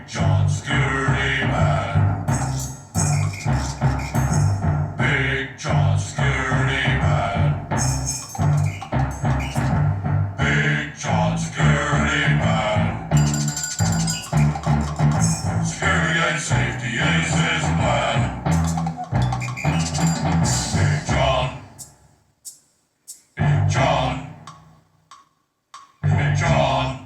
John Security Man. Big John Security Man. Big John Security Man. Security and safety is his plan. Big John. Big John. Big John.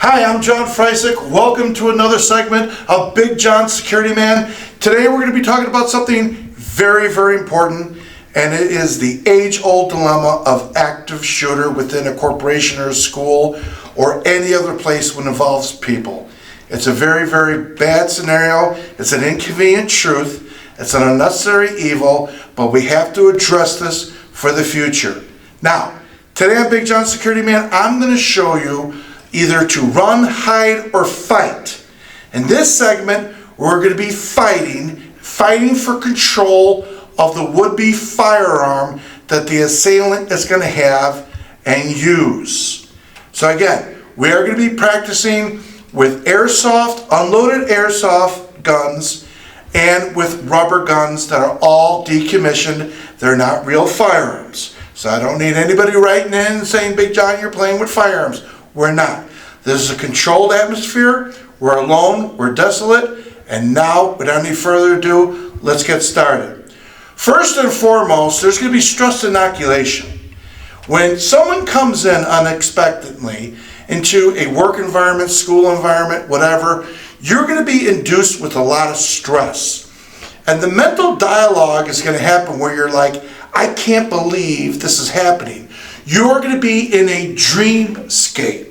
Hi, I'm John Frycek. Welcome to another segment of Big John Security Man. Today we're going to be talking about something very, very important, and it is the age-old dilemma of active shooter within a corporation or a school or any other place when it involves people. It's a very, very bad scenario. It's an inconvenient truth. It's an unnecessary evil, but we have to address this for the future. Now, today on Big John Security Man, I'm going to show you either to run, hide, or fight. In this segment, we're going to be fighting for control of the would-be firearm that the assailant is going to have and use. So again, we are going to be practicing with airsoft, unloaded airsoft guns, and with rubber guns that are all decommissioned. They're not real firearms. So I don't need anybody writing in and saying, Big John, you're playing with firearms. We're not. This is a controlled atmosphere. We're alone. We're desolate. And now, without any further ado, let's get started. First and foremost, there's going to be stress inoculation. When someone comes in unexpectedly into a work environment, school environment, whatever, you're going to be induced with a lot of stress. And the mental dialogue is going to happen where you're like, I can't believe this is happening. You're going to be in a dreamscape.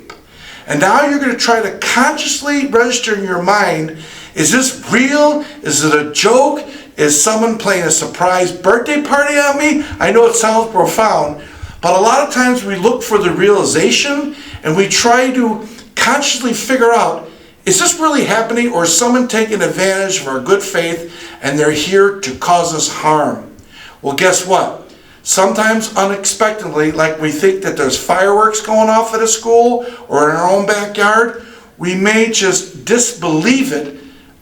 And now you're going to try to consciously register in your mind, is this real? Is it a joke? Is someone playing a surprise birthday party on me? I know it sounds profound, but a lot of times we look for the realization and we try to consciously figure out, is this really happening, or is someone taking advantage of our good faith and they're here to cause us harm? Well, guess what? Sometimes unexpectedly, like we think that there's fireworks going off at a school or in our own backyard, we may just disbelieve it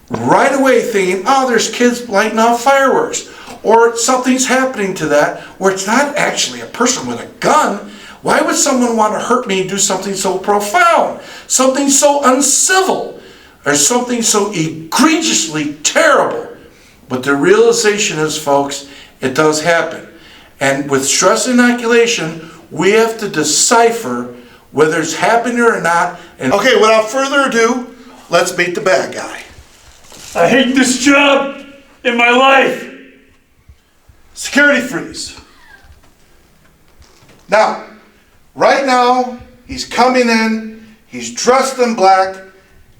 right away thinking, oh, there's kids lighting off fireworks. Or something's happening to that where it's not actually a person with a gun. Why would someone want to hurt me and do something so profound, something so uncivil, or something so egregiously terrible? But the realization is, folks, it does happen. And with stress inoculation, we have to decipher whether it's happening or not. And okay, without further ado, let's meet the bad guy. I hate this job in my life. Security freeze. Now, right now, he's coming in, he's dressed in black,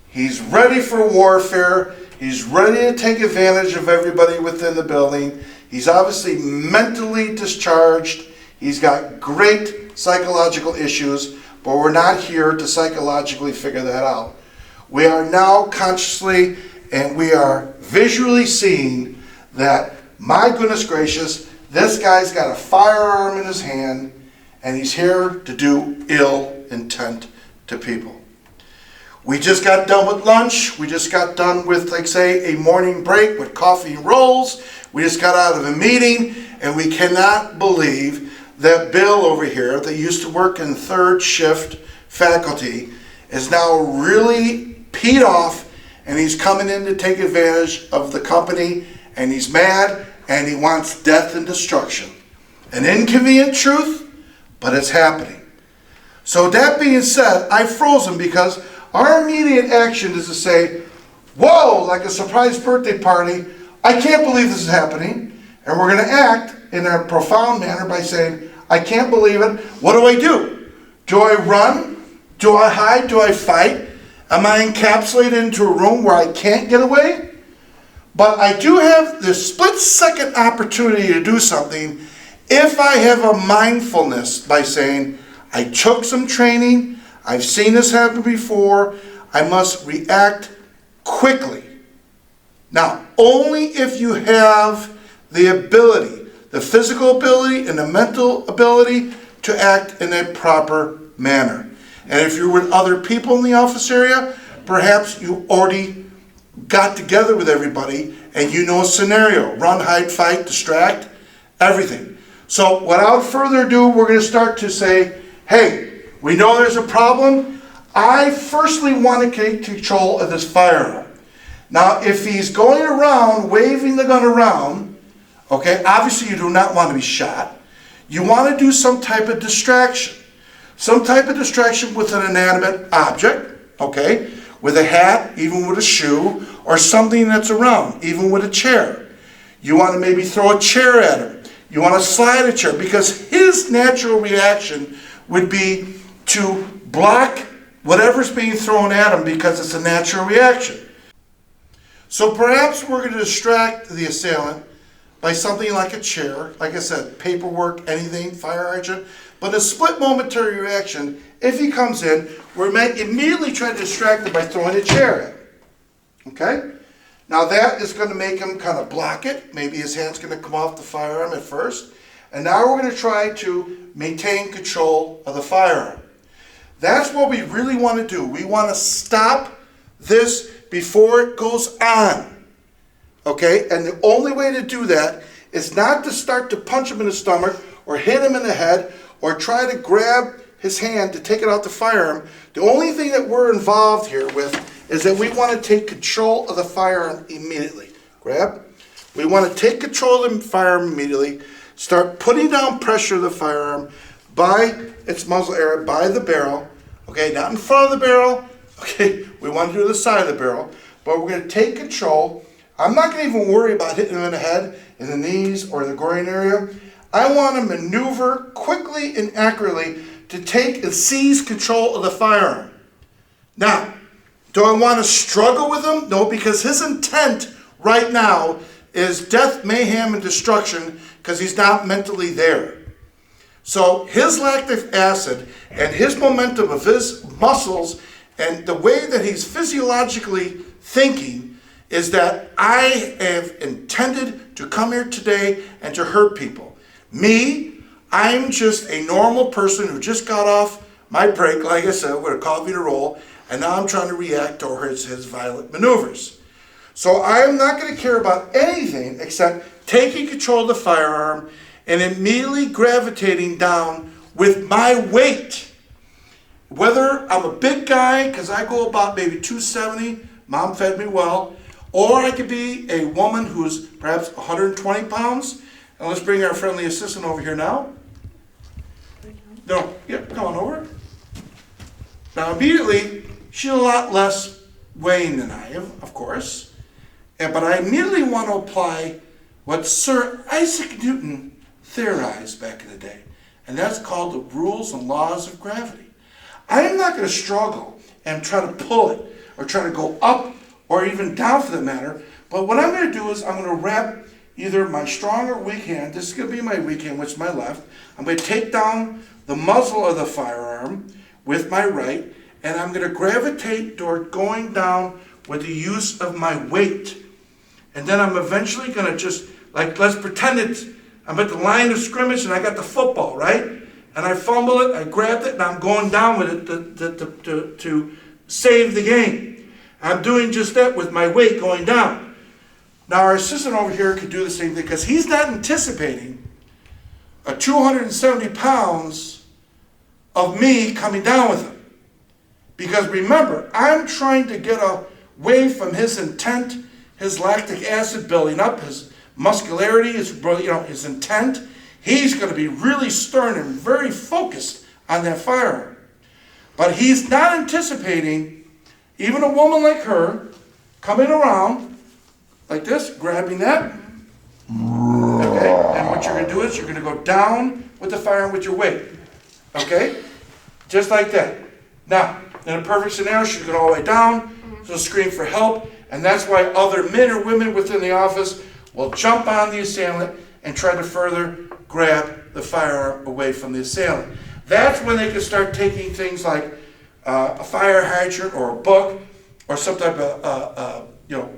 he's ready for warfare, he's ready to take advantage of everybody within the building. He's obviously mentally discharged. He's got great psychological issues, but we're not here to psychologically figure that out. We are now consciously and we are visually seeing that, my goodness gracious, this guy's got a firearm in his hand and he's here to do ill intent to people. We just got done with lunch. We just got done with, like, say, a morning break with coffee and rolls. We just got out of a meeting, and we cannot believe that Bill over here, that used to work in third shift faculty, is now really peed off, and he's coming in to take advantage of the company, and he's mad, and he wants death and destruction. An inconvenient truth, but it's happening. So that being said, I froze him because our immediate action is to say, whoa, like a surprise birthday party, I can't believe this is happening. And we're going to act in a profound manner by saying, I can't believe it. What do I do? Do I run? Do I hide? Do I fight? Am I encapsulated into a room where I can't get away? But I do have the split-second opportunity to do something if I have a mindfulness by saying, I took some training, I've seen this happen before, I must react quickly. Now, only if you have the ability, the physical ability and the mental ability to act in a proper manner. And if you're with other people in the office area, perhaps you already got together with everybody and you know a scenario. Run, hide, fight, distract, everything. So without further ado, we're going to start to say, hey, we know there's a problem. I firstly want to take control of this firearm. Now, if he's going around waving the gun around, okay, obviously you do not want to be shot. You want to do some type of distraction. Some type of distraction with an inanimate object, okay, with a hat, even with a shoe, or something that's around, even with a chair. You want to maybe throw a chair at him. You want to slide a chair, because his natural reaction would be to block whatever's being thrown at him because it's a natural reaction. So perhaps we're going to distract the assailant by something like a chair, like I said, paperwork, anything, fire hydrant. But a split momentary reaction, if he comes in, we might immediately try to distract him by throwing a chair at him. Okay? Now that is going to make him kind of block it. Maybe his hand's going to come off the firearm at first. And now we're going to try to maintain control of the firearm. That's what we really want to do. We want to stop this before it goes on. Okay? And the only way to do that is not to start to punch him in the stomach or hit him in the head or try to grab his hand to take it out the firearm. The only thing that we're involved here with is that we want to take control of the firearm immediately. Grab. We want to take control of the firearm immediately. Start putting down pressure of the firearm by its muzzle area, by the barrel. Okay, not in front of the barrel. Okay, we want to do the side of the barrel. But we're going to take control. I'm not going to even worry about hitting him in the head, in the knees, or the groin area. I want to maneuver quickly and accurately to take and seize control of the firearm. Now, do I want to struggle with him? No, because his intent right now is death, mayhem, and destruction because he's not mentally there. So his lactic acid and his momentum of his muscles and the way that he's physiologically thinking is that I have intended to come here today and to hurt people. Me, I'm just a normal person who just got off my break, like I said, with a coffee to roll, and now I'm trying to react to his violent maneuvers. So I'm not going to care about anything except taking control of the firearm and immediately gravitating down with my weight. Whether I'm a big guy, because I go about maybe 270, mom fed me well, or I could be a woman who's perhaps 120 pounds. And let's bring our friendly assistant over here now. No, yep, come on over. Now immediately, she's a lot less weighing than I am, of course. But I immediately want to apply what Sir Isaac Newton theorized back in the day. And that's called the rules and laws of gravity. I am not going to struggle and try to pull it or try to go up or even down for that matter. But what I'm going to do is I'm going to wrap either my strong or weak hand. This is going to be my weak hand, which is my left. I'm going to take down the muzzle of the firearm with my right, and I'm going to gravitate toward going down with the use of my weight. And then I'm eventually going to just, like, let's pretend I'm at the line of scrimmage and I got the football, right? And I fumble it, I grabbed it, and I'm going down with it to save the game. I'm doing just that with my weight going down. Now our assistant over here could do the same thing because he's not anticipating a 270 pounds of me coming down with him. Because remember, I'm trying to get away from his intent, his lactic acid building up, his muscularity, his intent. He's going to be really stern and very focused on that firearm. But he's not anticipating even a woman like her coming around like this, grabbing that. Okay, and what you're going to do is you're going to go down with the firearm with your weight. Okay, just like that. Now, in a perfect scenario, she's going all the way down, she'll scream for help, and that's why other men or women within the office will jump on the assailant and try to further grab the firearm away from the assailant. That's when they can start taking things like a fire hydrant or a book or some type of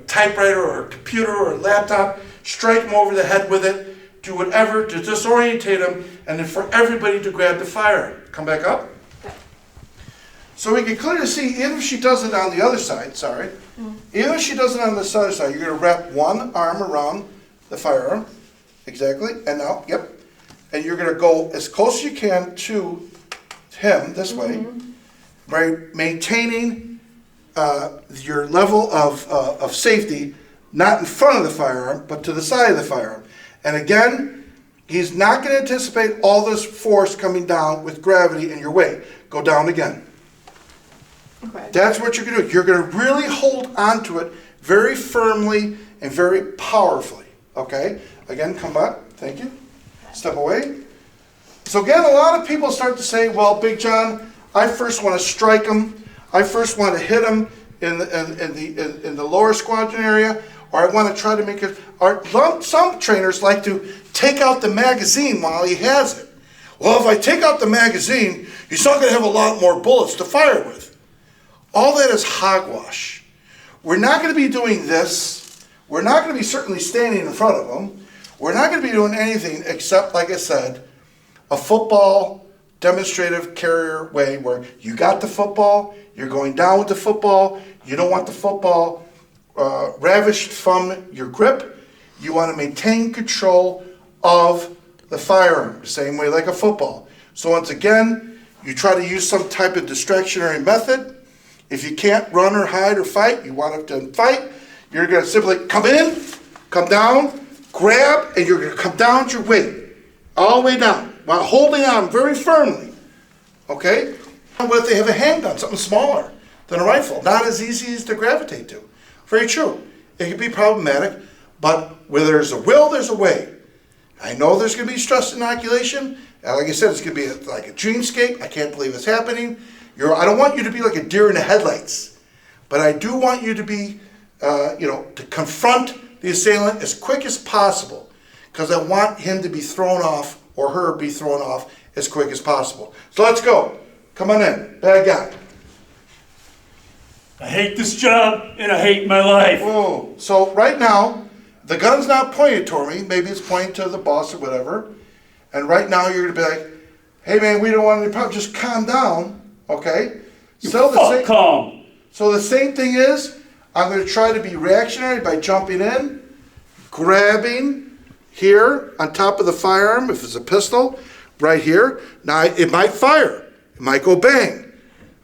typewriter or a computer or a laptop, strike them over the head with it, do whatever to disorientate him, and then for everybody to grab the firearm. Come back up. So we can clearly see, even if she does it on the other side, even if she does it on this other side, you're going to wrap one arm around the firearm, exactly, and now, yep, and you're going to go as close as you can to him, this way, right, maintaining your level of safety, not in front of the firearm, but to the side of the firearm. And again, he's not going to anticipate all this force coming down with gravity in your way. Go down again. Okay. That's what you're going to do. You're going to really hold onto it very firmly and very powerfully. Okay? Again, come back. Thank you. Step away. So again, a lot of people start to say, well, Big John, I first want to strike him. I first want to hit him in the lower squadron area, or I want to try to make it. Or some trainers like to take out the magazine while he has it. Well, if I take out the magazine, he's not going to have a lot more bullets to fire with. All that is hogwash. We're not going to be doing this. We're not going to be certainly standing in front of him. We're not going to be doing anything except, like I said, a football demonstrative carrier way where you got the football, you're going down with the football, you don't want the football ravished from your grip, you want to maintain control of the firearm, the same way like a football. So once again, you try to use some type of distractionary method. If you can't run or hide or fight, you want to fight, you're going to simply come in, come down, grab, and you're going to come down with your weight, all the way down, while holding on very firmly, okay? What if they have a handgun, something smaller than a rifle? Not as easy as to gravitate to. Very true. It can be problematic, but where there's a will, there's a way. I know there's going to be stress inoculation, and like I said, it's going to be like a dreamscape. I can't believe it's happening. I don't want you to be like a deer in the headlights, but I do want you to be, to confront the assailant as quick as possible, because I want him to be thrown off or her be thrown off as quick as possible. So let's go. Come on in. Bad guy. I hate this job and I hate my life. Oh, so right now, the gun's not pointed toward me. Maybe it's pointed to the boss or whatever. And right now you're going to be like, hey man, we don't want any problem. Just calm down. Okay? Calm. So the same thing is, I'm going to try to be reactionary by jumping in, grabbing here on top of the firearm, if it's a pistol, right here. Now, it might fire. It might go bang.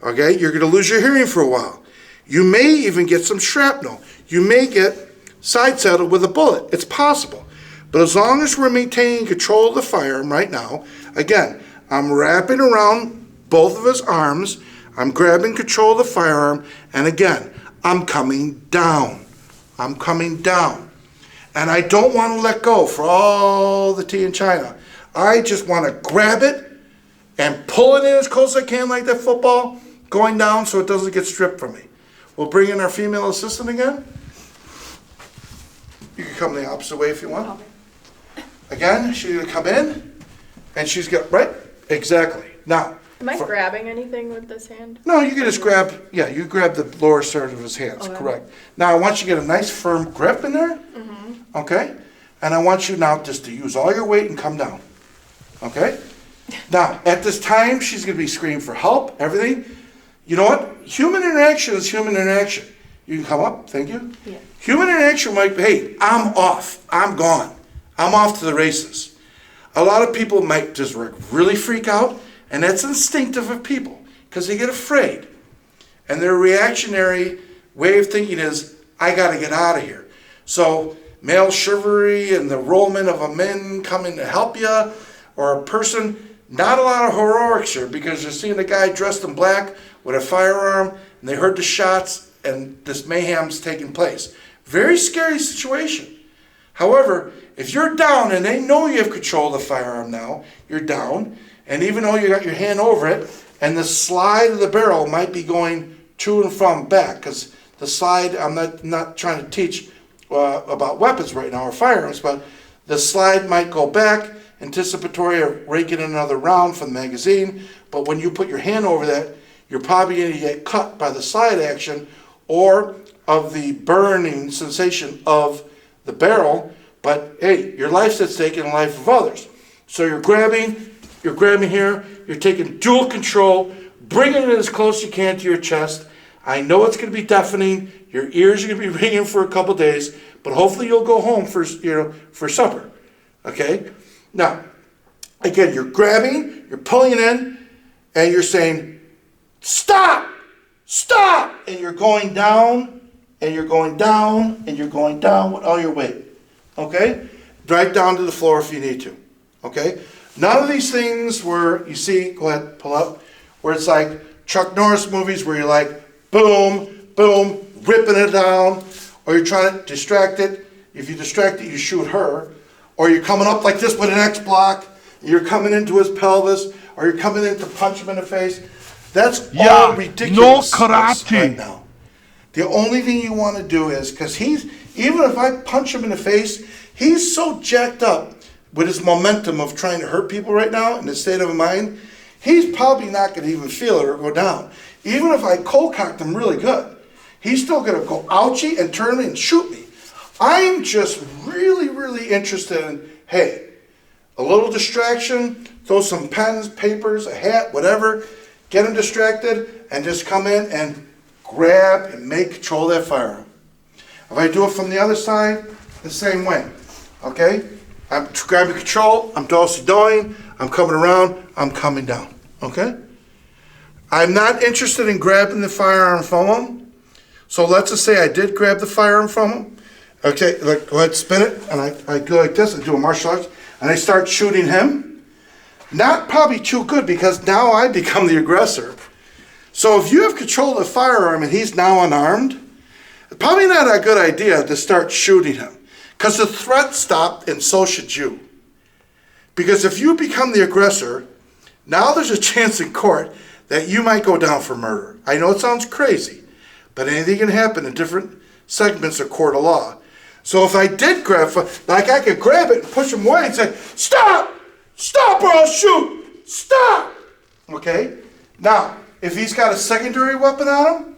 Okay? You're going to lose your hearing for a while. You may even get some shrapnel. You may get side saddled with a bullet. It's possible. But as long as we're maintaining control of the firearm right now, again, I'm wrapping around both of his arms, I'm grabbing control of the firearm, and again, I'm coming down. I'm coming down. And I don't want to let go for all the tea in China. I just want to grab it and pull it in as close as I can like that football, going down so it doesn't get stripped from me. We'll bring in our female assistant again. You can come the opposite way if you want. Again, she's going to come in, and she's got, right? Exactly. Now, am I grabbing anything with this hand? no, you can just grab, you grab the lower third of his hands, Okay. correct. Now, I want you to get a nice firm grip in there, okay? And I want you now just to use all your weight and come down, okay? Now, at this time, she's going to be screaming for help, everything. You know what? Human interaction is human interaction. You can come up, thank you. Yeah. Human interaction might be, hey, I'm off, I'm gone, I'm off to the races. A lot of people might just really freak out, and that's instinctive of people, because they get afraid. And their reactionary way of thinking is, I got to get out of here. So male chivalry and the enrollment of a man coming to help you, or a person, not a lot of heroics here, because you're seeing a guy dressed in black with a firearm, and they heard the shots, and this mayhem's taking place. Very scary situation. However, if you're down and they know you have control of the firearm now, you're down, and even though you got your hand over it, and the slide of the barrel might be going to and from back, because the slide, I'm not trying to teach about weapons right now or firearms, but the slide might go back, anticipatory of raking in another round from the magazine, but when you put your hand over that, you're probably going to get cut by the slide action or of the burning sensation of the barrel, But hey, your life's at stake and the life of others. So you're grabbing here, you're taking dual control, bringing it as close as you can to your chest. I know it's going to be deafening. Your ears are going to be ringing for a couple days, but hopefully you'll go home for supper. Okay? Now, again, you're grabbing, you're pulling it in, and you're saying, stop, stop, and you're going down, and you're going down, and you're going down with all your weight. Okay? Right down to the floor if you need to. Okay? None of these things where you see, go ahead, pull up, where it's like Chuck Norris movies where you're like, boom, boom, ripping it down, or you're trying to distract it. If you distract it, you shoot her. Or you're coming up like this with an X block, and you're coming into his pelvis, or you're coming in to punch him in the face. That's all ridiculous no karate. right now. The only thing you want to do is, because even if I punch him in the face, he's so jacked up with his momentum of trying to hurt people right now in his state of mind, he's probably not going to even feel it or go down. Even if I cold cocked him really good, he's still going to go ouchie and turn me and shoot me. I'm just really, really interested in, hey, a little distraction, throw some pens, papers, a hat, whatever, get him distracted, and just come in and grab and make control of that firearm. If I do it from the other side, the same way, okay? I'm grabbing control, I'm do-si-doing, I'm coming around, I'm coming down, okay? I'm not interested in grabbing the firearm from him. So let's just say I did grab the firearm from him. Okay, like, go ahead, spin it, and I go like this, I do a martial arts, and I start shooting him. Not probably too good, because now I become the aggressor. So if you have control of the firearm and he's now unarmed, probably not a good idea to start shooting him, because the threat stopped and so should you. Because if you become the aggressor, now there's a chance in court that you might go down for murder. I know it sounds crazy, but anything can happen in different segments of court of law. So if I did grab, like I could grab it and push him away and say, stop, stop or I'll shoot, stop. Okay? Now, if he's got a secondary weapon on him,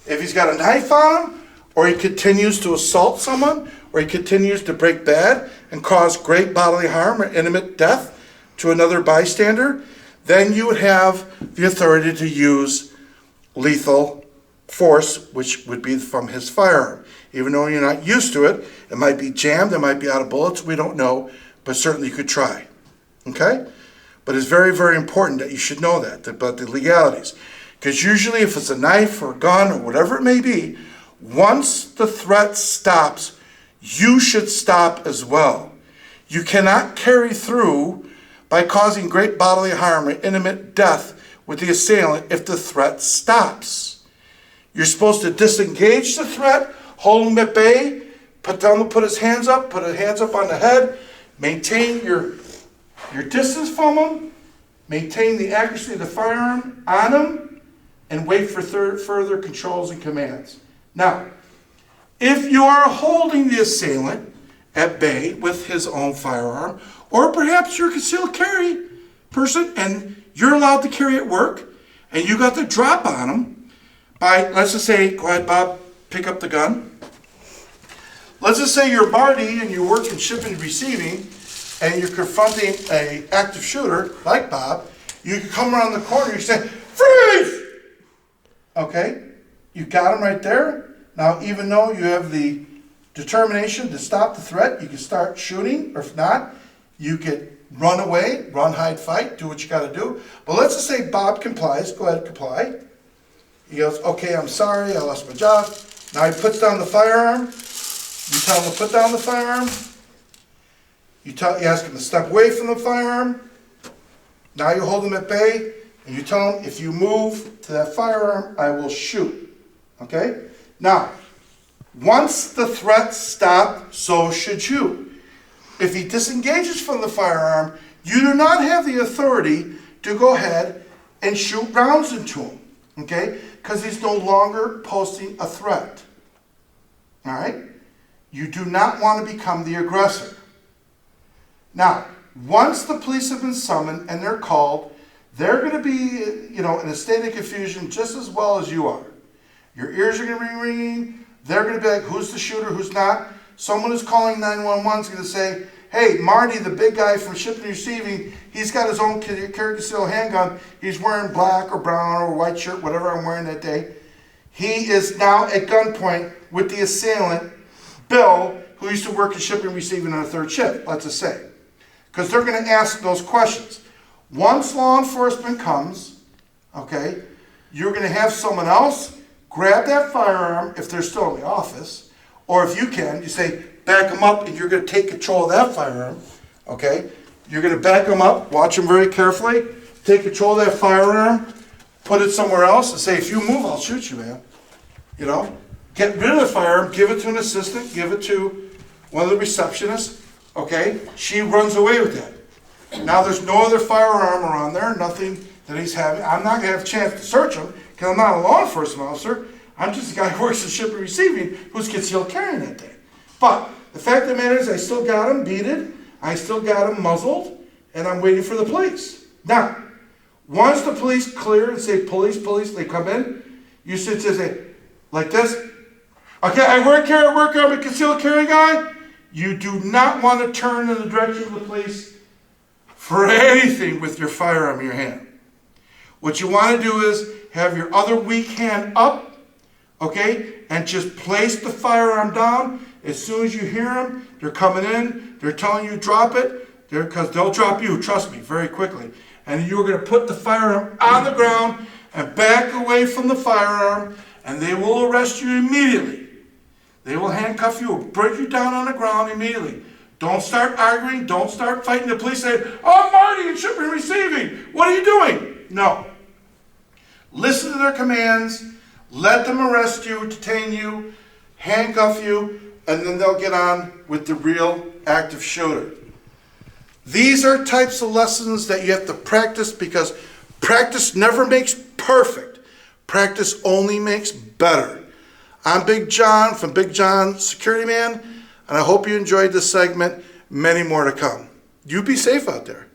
if he's got a knife on him, or he continues to assault someone, or he continues to break bad and cause great bodily harm or intimate death to another bystander, then you would have the authority to use lethal force, which would be from his firearm. Even though you're not used to it, it might be jammed, it might be out of bullets, we don't know, but certainly you could try. Okay? But it's very, very important that you should know that, about the legalities. Because usually if it's a knife or a gun or whatever it may be, once the threat stops, you should stop as well. You cannot carry through by causing great bodily harm or intimate death with the assailant if the threat stops. You're supposed to disengage the threat, hold him at bay, tell him to put his hands up, put his hands up on the head, maintain your distance from him, maintain the accuracy of the firearm on him, and wait for further controls and commands. Now, if you are holding the assailant at bay with his own firearm, or perhaps you're a concealed carry person and you're allowed to carry at work, and you got the drop on him by, let's just say, go ahead, Bob, pick up the gun. Let's just say you're Marty and you work in shipping and receiving, and you're confronting an active shooter like Bob. You can come around the corner, you say, freeze! Okay, you got him right there. Now, even though you have the determination to stop the threat, you can start shooting, or if not, you could run away, run, hide, fight, do what you got to do. But let's just say Bob complies. Go ahead, comply. He goes, okay, I'm sorry, I lost my job. Now he puts down the firearm. You tell him to put down the firearm. You ask him to step away from the firearm. Now you hold him at bay, and you tell him, if you move to that firearm, I will shoot. Okay? Now, once the threat stopped, so should you. If he disengages from the firearm, you do not have the authority to go ahead and shoot rounds into him. Okay? Because he's no longer posing a threat. All right? You do not want to become the aggressor. Now, once the police have been summoned and they're called, they're going to be, in a state of confusion just as well as you are. Your ears are going to be ringing. They're going to be like, who's the shooter, who's not? someone who's calling 911 is going to say, hey, Marty, the big guy from shipping and receiving, he's got his own carry concealed handgun. He's wearing black or brown or white shirt, whatever I'm wearing that day. He is now at gunpoint with the assailant, Bill, who used to work in shipping and receiving on a third shift, let's just say. Because they're going to ask those questions. Once law enforcement comes, okay, you're going to have someone else grab that firearm if they're still in the office, or if you can, you say, back them up, and you're going to take control of that firearm, okay? You're going to back them up, watch them very carefully, take control of that firearm, put it somewhere else, and say, if you move, I'll shoot you, man. You know? Get rid of the firearm, give it to an assistant, give it to one of the receptionists, okay? She runs away with that. Now there's no other firearm around there, nothing that he's having. I'm not going to have a chance to search him, because I'm not a law enforcement officer. I'm just a guy who works in shipping and receiving who's concealed carrying that day. But the fact of the matter is I still got him beaded, I still got him muzzled, and I'm waiting for the police. Now, once the police clear and say, police, police, they come in, you should just say, like this, okay, I work here, I'm a concealed carry guy. You do not want to turn in the direction of the police for anything with your firearm in your hand. What you want to do is have your other weak hand up, okay, and just place the firearm down. As soon as you hear them, they're coming in, they're telling you drop it, because they'll drop you, trust me, very quickly. And you're going to put the firearm on the ground and back away from the firearm, and they will arrest you immediately. They will handcuff you, break you down on the ground immediately. Don't start arguing, don't start fighting. The police say, oh, Marty, in shipping and receiving, what are you doing? No. Listen to their commands, let them arrest you, detain you, handcuff you, and then they'll get on with the real active shooter. These are types of lessons that you have to practice, because practice never makes perfect. Practice only makes better. I'm Big John from Big John Security Man, and I hope you enjoyed this segment. Many more to come. You be safe out there.